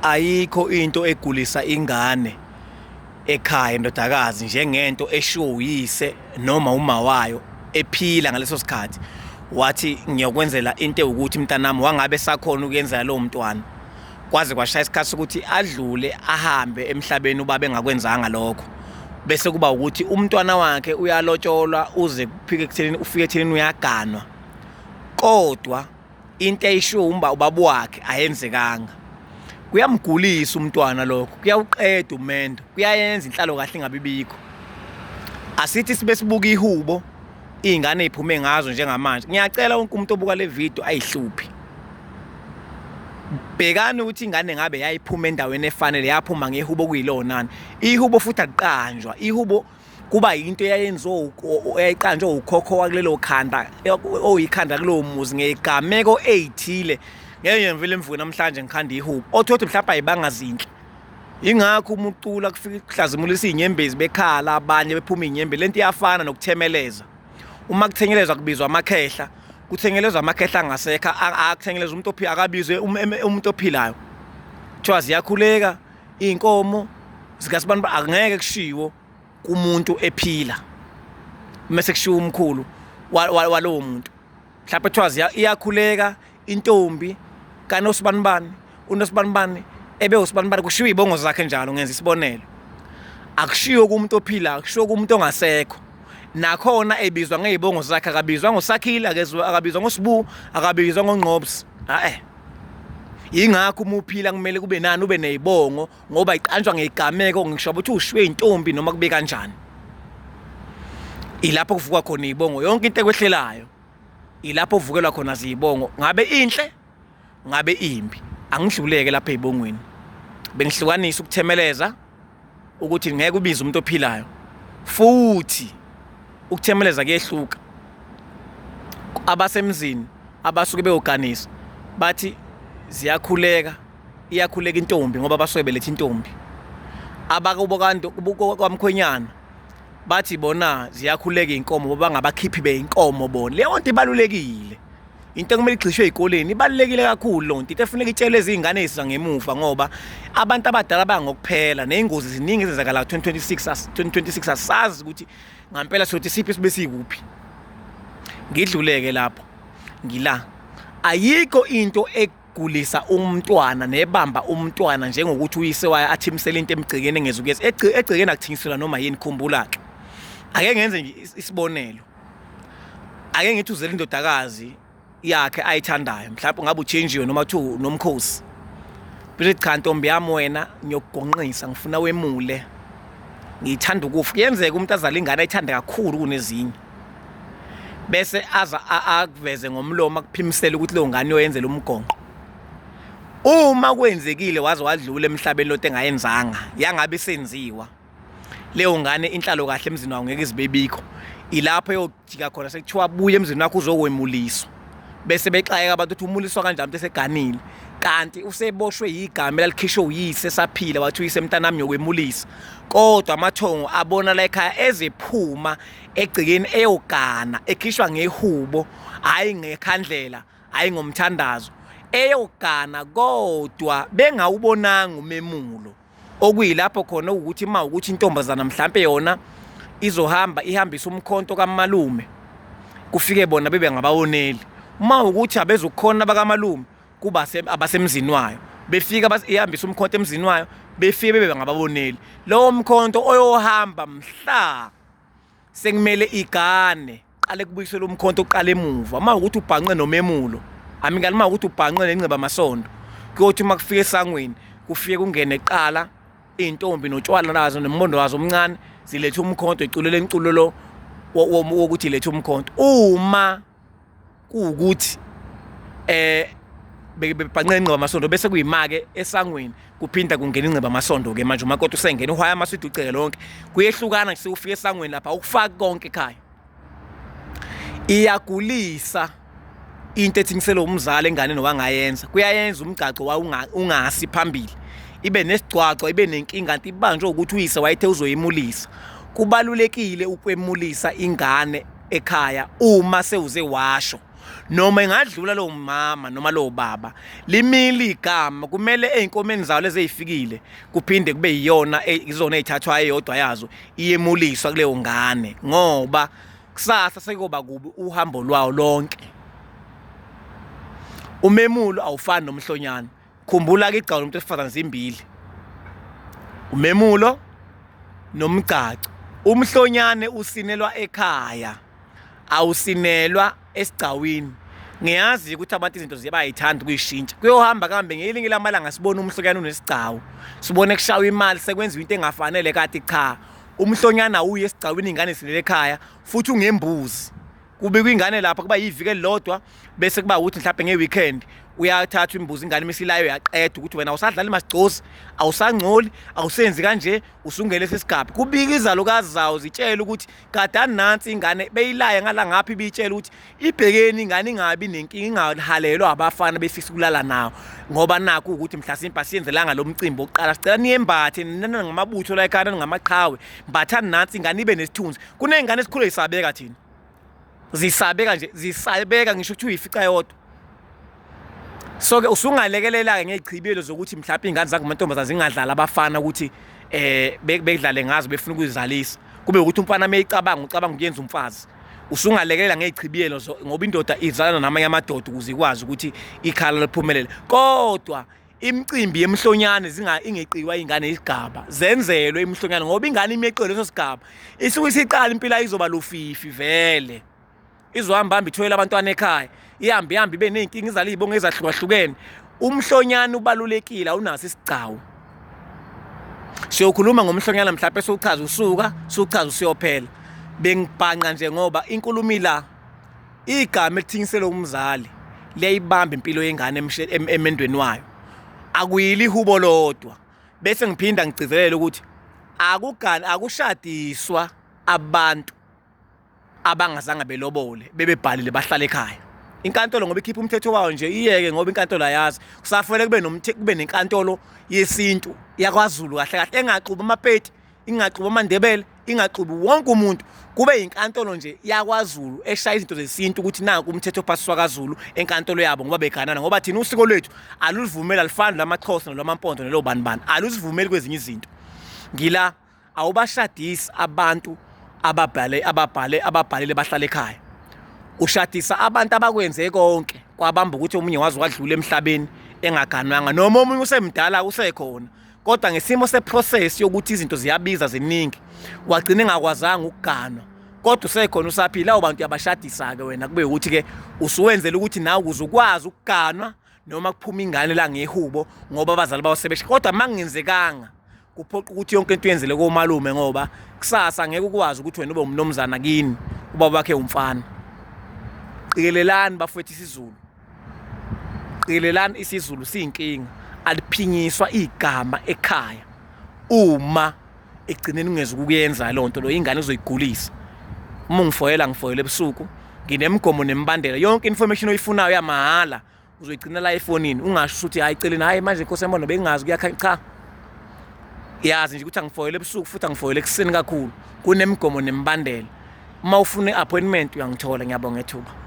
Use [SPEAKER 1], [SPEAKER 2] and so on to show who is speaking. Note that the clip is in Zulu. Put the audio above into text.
[SPEAKER 1] ayikho into egulisa ingane ekhaya ndodakazi njengento eshiwo uyise noma uma wayo ephila ngaleso sikhathi wathi ngiyokwenzela into ukuthi mntanami wangabe sakhona ukuyenzela lo mntwana kwaze kwashaya isikhathi sokuthi adlule ahambe emhlabeni uba bengakwenzanga lokho bese kuba ukuthi umntwana wakhe uyalotsholwa uze kuphike ekutheleni ufike ekutheleni uyaganwa kodwa into eyishiwo ubaba wakhe ayenzekanga kuyamgulisa umntwana lokho kuyawuqeda umendo kuyayenza inhlalo kahle ngabibikho asithi sibe sibuka ihubo ingane iphume ngazo njengamanje ngiyacela wonke umuntu obuka le video ayihluphi bhekani ukuthi ingane ngabe yayiphuma endaweni efanele yaphuma ngehubo kuyilonani ihubo futhi aqanjwa ihubo kuba into eyayiqanjwa ukhokho wakulelo khanda oyikhanda kulowo muzi ngegameko ezithile ngeke ngivele mvuke namhlanje ngikhanda ihubo othothi mhlawumbe ayibangazinhle ingakho umucula kufika kuhlazimulisa inyembezi bekhala abanye bephuma inyembe lento iyafana nokuthemeleza uma kuthengelezwa kubizwa amakhehla kuthengelezwa amakhehla angasekho akuthengelezwa umuntu ophila akabizwe umuntu ophilayo kuthiwa ziyakhuleka inkomo zikasibani angeke kushiwo kumuntu ephila mase kushiwo umkhulu walowo muntu mhlawumbe kuthiwa iyakhuleka intombi kaNosibanibani uNosibanibani ebe uSibanibani kushiwo izibongo zakhe njalo ngenza isibonelo akushiwo kumuntu ophila akushiwo kumuntu ongasekho nakhona ebizwa ngezibongo zakhe akabizwa ngoSakhile akabizwa ngoSibu akabizwa ngoNgqobsi ingakho uma uphila kumele kube nani ube nezibongo ngoba iqanjwa ngegameko ngisho ukuthi ushwe intombi noma kube kanjani ilapho kuvuka khona izibongo yonke into ekwehlelayo ilapho uvukelwa khona izibongo ngabe inhle ngabe imbi angidluleke lapha ezibongweni bengihlukanisa ukuthemeleza ukuthi ngeke ubize umuntu ophilayo futhi ukuthemeleza kuyehluka abasemzini abasuke beyoganisa bathi ziyakhuleka iyakhuleka intombi ngoba basuke belethe intombi abakubo kwamkhwenyana bathi bona ziyakhuleka inkomo ngoba ngabakhiphi beinkomo bona leyo nto ibalulekile into kumele igxishwe ezikoleni ibalulekile kakhulu lo nto efuneka itshele izingane ezisa ngemuva ngoba abantu abadala bangokuphela nezingozi ziningi ezenzakala 2026 asazi ukuthi ngampela sothi siphi sibe sikuphi ngidluleke lapho ngila ayikho into egulisa umntwana nebamba umntwana njengokuthi uyise waya athimisela into emgcikeni engezukuyesa egcikeni akuthingisela noma yini khumbula ke ake ngenze isibonelo ake ngithi uzela indodakazi yakhe ayithandayo mhlawumbe ngabe uchangewe noma thu nomkhosi bese cha ntombi yami wena ngiyokugonqisa ngifuna wemule ngithanda ukufa kuyenzeka umuntu azala ingane ayithanda kakhulu kunezinye bese aza akuveze ngomlomo akuphimisela ukuthi leyo ngane yoyenzela umgonqo uma kwenzekile waze wadlula emhlabeni lote engayenzanga yangabe senziwa leyo ngane inhlalo kahle emzini wayo ngeke izibebikho ilapho yojika khona sekuthiwa buye emzini wakho uzowemuliswa bese bexayeka abantu ukuthi umuliswa kanjani umuntu eseganile kanti useboshwe igama elikhishwe uyise saphila wathi uyise mntanami yokwemulisa kodwa amathongo abona la ekhaya ezephuma egcikeni eyogana ekhishwa ngehubo hayi ngekhandlela hayi ngomthandazo eyogana kodwa bengawubonanga umemulo okuyilapho khona ukuthi ukuthi intombazana mhlambe yona izohamba ihambisa umkhonto kaMalume kufike bona bebe ngabawoneli uma ukuthi abezukhona bakaMalume kuba abasemzini wayo befika ihambisa umkhonto emzini wayo befike bebe ngababoneli lo mkhonto oyohamba mhla sekumele igane qale kubuyisela umkhonto oqala emuva uma ukuthi ubhanqe nomemulo amikani uma ukuthi ubhanqe nenceba amasondo kuyothi uma kufika esangweni kufike kungene eqala intombi notshwala nazo nemmondo wazo omncane zilethe umkhonto iculele enculolo wokuthi lethe umkhonto uma kuukuthi bebhanqe inceba amasondo bese kuyimake esangweni kuphinda kungena inceba amasondo ke manje umakoti usengena uhaya amaswidi uceke lonke kuyehlukana nje ufika esangweni lapha ukufaka konke ekhaya iyagulisa into ethingisela umzali engane nowangayenza kuyayenza umgaco wa ungasi phambili ibe nesigcwaco ibe nenkinga kanti ibanjwe ukuthi uyise wayethe uzoyimulisa kubalulekile ukwemulisa ingane ekhaya uma sewuze washo noma engadlula lo mama noma lo baba limile igama kumele einkomeni zawo lezi ezifikile kuphinde kube yiyona izona ezithathwa eyodwa yazo iyemuliswa kuleyo ngane ngoba kusasa sekuba kubi uhambo lwawo lonke. Umemulo awufani nomhlonyana. Khumbula ke igcawu lomuntu esifazane zimbili. Umemulo nomgcaco. Umhlonyane usinelwa ekhaya. Awusinelwa esigcawini. Ngiyazi ukuthi abantu izinto zibayithanda kuyishintsha. Kuyohamba kambe ngelinye lamalanga sibona umhlonyana unesigcawu. Sibone kushawa imali sekwenziwa into engafanele kade cha. Umhlonyana uye esigcawini ingane sinele ekhaya futhi ungembuzi. Kube kwingane lapha kuba yivike lodwa bese kuba ukuthi mhlawumbe ngeweekend uyathatha imbuzi ingane misilayo yaqeda ukuthi wena awusadlali masigcozi awusangcoli awusenzi kanje usungele sesigaba kubikiza lokazi zawo zitshela ukuthi kadani nansi ingane beyilaya ngala ngaphi bitshela ukuthi ibhekeni ingane ingabi nenkinga ingahalelwa abafana befisa ukulala nawo ngoba nakho ukuthi mhlasimpa siyenzelanga lo mcimbi oqala sicela niyembathe nina ngamabutho la ekhaya ngamaqhawe mbathani nansi ingane ibe nesithunzi kunengane esikhule isabeka thina zisabeka nje zisabeka ngisho ukuthi uyifica yodwa. So ke usungalekelela ngezichibelo zokuthi mhlawumbe ingane zakumantombazana zingadlala abafana ukuthi bedlale ngazo befuna ukuzalisa kube ukuthi umfana meyicabanga ucabanga ukuyenza umfazi usungalekelela ngezichibelo ngoba indoda izalana namanye amadoda ukuze ikwazi ukuthi ikhala liphumelele kodwa imicimbi yemhlonyane ingeqiwa ingane isigaba zenzelwe imhlonyane ngoba ingane imeqele leso sigaba isuke isiqala impilo izoba lufifi vele izohamba ithoyela abantwana ekhaya ihambe ibe nenkingi izala izibongo ezahlukahlukene. Umhlonyana ubalulekile awunaso isigcawu. Siyokhuluma ngomhlonyana mhlawumbe sokuchaza usuka sokuchaza usiyophela bengibhanqa nje ngoba inkulumo la igama elithingisela umzali liyayibamba impilo yengane emendweni wayo akuyili ihubo lodwa bese ngiphinda ngigcizelela ukuthi akushadiswa abantu abangazange belobole bebebhalile bahlala ekhaya. Inkantolo ngoba ikhipha umthetho wayo nje iyeke ngoba inkantolo ayazi kusafanele kube nenkantolo yesintu yakwaZulu kahle kahle engaxuba amapeti ingaxuba amandebele ingaxuba wonke umuntu kube inkantolo nje yakwaZulu eshaya izinto zesintu ukuthi nanku umthetho phasiswa kaZulu enkantolo yabo ngoba beganana ngoba thina usiko lwethu alulivumela alifani lamaXhosa nolamaMpondo nelo banibani aluzivumeli kwezinye izinto. Ngila awubashadisi abantu ababhalile bahlala ekhaya. Ushadisa abantu abakwenze konke kwabamba ukuthi omunye wazi wadlula emhlabeni engaganwanga noma omunye usemdala usekhona kodwa ngesimo seprocess yokuthi izinto ziyabiza ziningi wagcina engakwazanga ukuganwa kodwa usekhona usaphila abantu yabashadisa ke wena kube ukuthi ke usuwenzela ukuthi nawe uzukwazi ukuganwa noma kuphuma ingane la ngehubo ngoba abazali bawusebesha kodwa mangenzekanga kuphoqa ukuthi yonke into yenzele komalume ngoba kusasa ngeke ukwazi ukuthi wena ube umnomzana kini ubaba wakhe umfana. Qikelelani bafowethu isiZulu. Qikelelani isiZulu siyinkinga aliphinyiswa igama ekhaya uma egcineni ungeze ukuyenza lonto lo ingane uzoyigulisa. Uma ngifoyela ebusuku nginemigomo nemibandela yonke information oyifunayo yamahala uzoyigcina la efonini ungasho ukuthi hayi celeni hayi manje inkosi yami bengazi kuyakha cha yazi nje ukuthi angifoyele ebusuku futhi angifoyele ekseni kakhulu kunemigomo nemibandela. Uma ufuna iappointment uyangithola ngiyabonga ethuba.